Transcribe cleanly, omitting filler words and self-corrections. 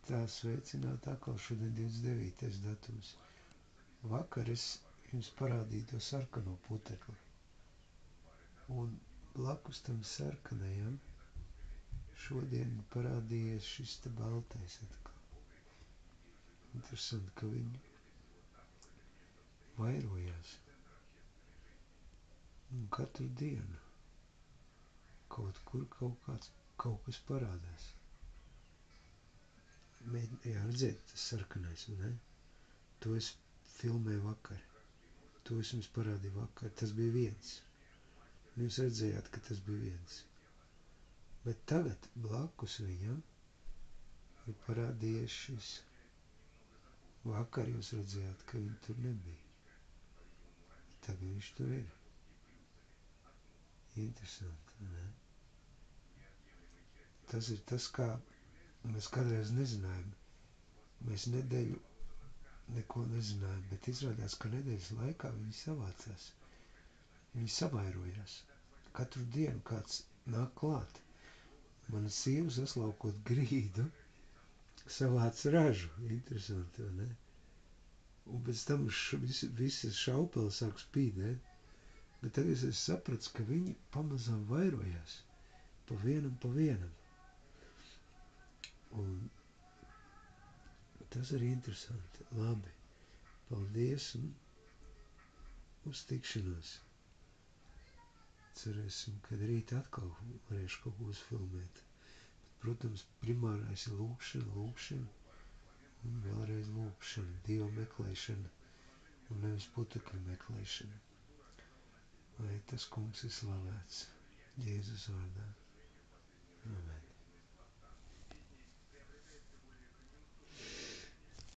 Tā sveicināt atkal šodien 29. datums. Vakar es jums parādīju to sarkano putekli. Un blakus tam sarkanajam šodien parādījies šis te baltais atkal. Interesanti, ka viņi vairojās. Un katru dienu kaut kur kaut kas parādās. Jā, redzēt, tas sarkanais, ne? To es filmēju vakar. To es jums parādīju vakar. Tas bija viens. Jūs redzējāt, ka tas bija viens. Bet tagad blakus viņam ir parādījies šis. Vakar jūs redzējāt, ka viņi tur nebija. Tagad viņš tur ir. Interesanti, ne? Tas ir tas, kā mēs kādreiz nezinājām. Mēs nedēļu neko nezinājām, bet izrādās, ka nedēļas laikā viņi savācās. Viņi savairojās. Katru dienu kāds nāk klāt. Mana sieva saslaukot grīdu, savāc ražu. Interesanti, vai ne? Un pēc tam visas šaupeles sāk spīdēt. Bet tagad es sapratu, ka viņi pamazām vairojās. Pa vienam. Un tas ir interesanti. Labi. Paldies un uz tikšanos. Cerēsim, kad rīt atkal varēšu kaut ko uzfilmēt. Bet, protams, primārais ir lūkšana un vēlreiz lūkšana, Dieva meklēšana un nevis putekļu meklēšana. Lai tas kungs ir slavēts Jēzus vārdā. Amen.